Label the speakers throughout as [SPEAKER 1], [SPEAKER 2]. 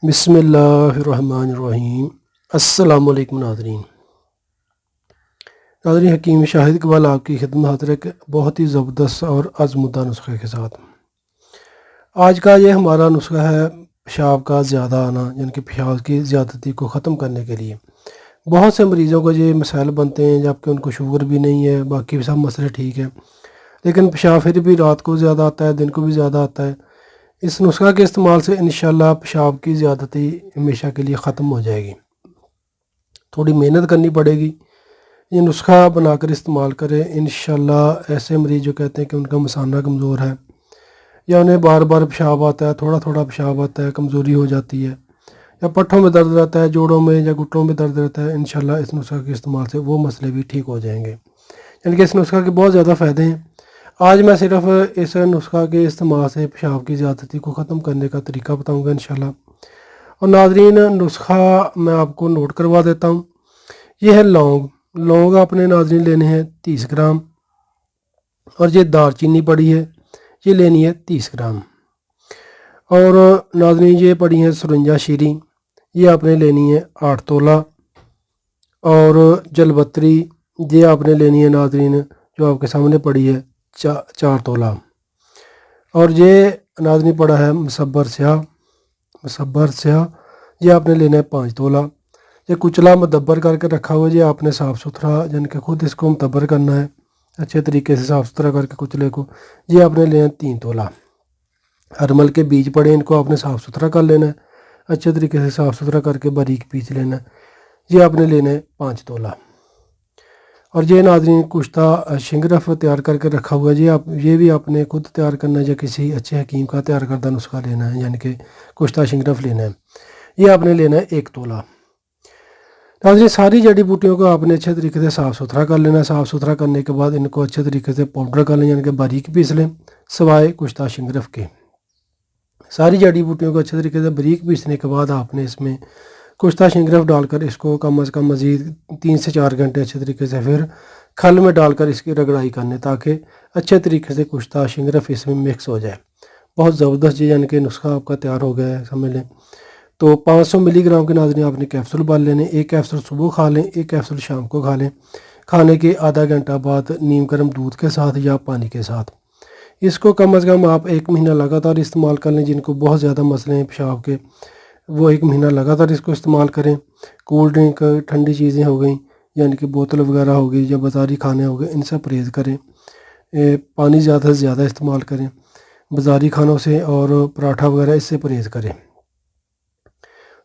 [SPEAKER 1] بسم اللہ الرحمن الرحیم۔ السلام علیکم ناظرین۔ حکیم شاہد اقبال آپ کی خدمت حاضر ہے کہ بہت ہی زبردست اور آزمودہ نسخے کے ساتھ آج کا یہ ہمارا نسخہ ہے پیشاب کا زیادہ آنا، یعنی کہ پیشاب کی زیادتی کو ختم کرنے کے لیے۔ بہت سے مریضوں کو یہ مسائل بنتے ہیں جبکہ ان کو شوگر بھی نہیں ہے، باقی بھی سب مسئلے ٹھیک ہیں، لیکن پیشاب پھر بھی رات کو زیادہ آتا ہے، دن کو بھی زیادہ آتا ہے۔ اس نسخہ کے استعمال سے انشاءاللہ پیشاب کی زیادتی ہمیشہ کے لیے ختم ہو جائے گی۔ تھوڑی محنت کرنی پڑے گی، یہ نسخہ بنا کر استعمال کریں انشاءاللہ۔ ایسے مریض جو کہتے ہیں کہ ان کا مثانہ کمزور ہے یا انہیں بار بار پیشاب آتا ہے، تھوڑا تھوڑا پیشاب آتا ہے، کمزوری ہو جاتی ہے، یا پٹھوں میں درد رہتا ہے، جوڑوں میں یا گھٹنوں میں درد رہتا ہے، انشاءاللہ اس نسخہ کے استعمال سے وہ مسئلے بھی ٹھیک ہو جائیں گے۔ یعنی کہ اس نسخہ کے بہت زیادہ فائدے ہیں۔ آج میں صرف اس نسخہ کے استعمال سے پیشاب کی زیادتی کو ختم کرنے کا طریقہ بتاؤں گا انشاءاللہ۔ اور ناظرین، نسخہ میں آپ کو نوٹ کروا دیتا ہوں۔ یہ ہے لونگ آپ نے ناظرین لینے ہیں 30 گرام، اور یہ دار چینی پڑی ہے، یہ لینی ہے 30 گرام۔ اور ناظرین یہ پڑی ہیں سرنجا شیریں، یہ آپ نے لینی ہے 8 تولہ۔ اور جلبتری یہ آپ نے لینی ہے ناظرین، جو آپ کے سامنے پڑی ہے 4 تولہ۔ اور یہ ناظرین پڑا ہے مصبر سیاہ، یہ آپ نے لینا ہے 5 تولہ۔ یہ کچلا مدبر کر کے رکھا ہوا ہے، یہ آپ نے صاف ستھرا یعنی کہ خود اس کو مدبر کرنا ہے اچھے طریقے سے، صاف ستھرا کر کے کچلے کو۔ یہ آپ نے لینا ہے 3 تولہ۔ ہرمل کے بیج پڑے، ان کو آپ نے صاف ستھرا کر لینا ہے، اچھے طریقے سے صاف ستھرا کر کے باریک پیس لینا ہے، یہ آپ نے لینا ہے 5 تولہ۔ اور یہ ناظرین کشتہ شنگرف تیار کر کے رکھا ہوا ہے، یہ بھی آپ نے خود تیار کرنا ہے یا کسی اچھے حکیم کا تیار کردہ نسخہ لینا ہے، یعنی کہ کشتہ شنگرف لینا ہے، یہ آپ نے لینا ہے 1 تولہ۔ ناظرین ساری جڑی بوٹیوں کو آپ نے اچھے طریقے سے صاف ستھرا کر لینا ہے۔ صاف ستھرا کرنے کے بعد ان کو اچھے طریقے سے پاؤڈر کر لیں، یعنی کہ باریک پیس لیں، سوائے کشتہ شنگرف کے۔ ساری جڑی بوٹیوں کو اچھے طریقے سے باریک پیسنے کے بعد آپ نے اس میں کشتہ شنگرف ڈال کر اس کو کم از کم مزید 3 سے 4 گھنٹے اچھے طریقے سے پھر کھل میں ڈال کر اس کی رگڑائی کرنے، تاکہ اچھے طریقے سے کشتہ شنگرف اس میں مکس ہو جائے۔ بہت زبردست یعنی کہ نسخہ آپ کا تیار ہو گیا ہے، سمجھ لیں۔ تو 500 ملی گرام کے ناظرین آپ نے کیپسول بال لینے، ایک کیپسول صبح کھا لیں، ایک کیپسول شام کو کھا لیں، کھانے کے آدھا گھنٹہ بعد نیم گرم دودھ کے ساتھ یا پانی کے ساتھ۔ اس کو کم از کم آپ 1 مہینہ لگاتار استعمال کر لیں۔ جن کو بہت زیادہ مسئلے ہیں پیشاب کے، وہ 1 مہینہ لگاتار اس کو استعمال کریں۔ کول ڈرنک، ٹھنڈی چیزیں ہو گئیں، یعنی کہ بوتل وغیرہ ہو گئی یا بازاری کھانے ہو گئے، ان سے پرہیز کریں۔ پانی زیادہ سے زیادہ استعمال کریں، بازاری کھانوں سے اور پراٹھا وغیرہ اس سے پرہیز کریں۔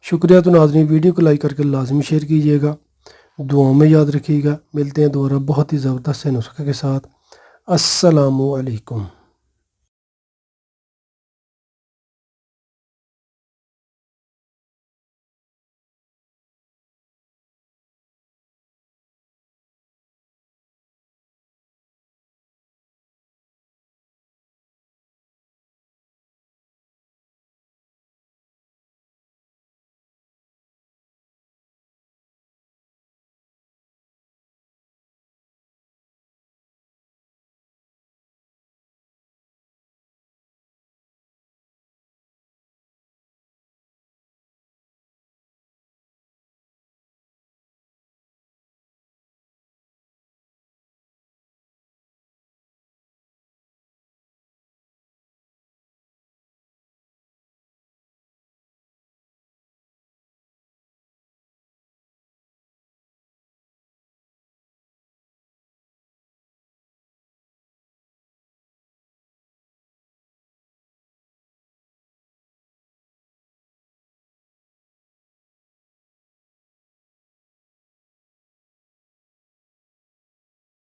[SPEAKER 1] شکریہ۔ تو ناظرین ویڈیو کو لائک کر کے لازمی شیئر کیجیے گا، دعاؤں میں یاد رکھیے گا۔ ملتے ہیں دوبارہ بہت ہی زبردست سے نسخے کے ساتھ۔ السلام علیکم۔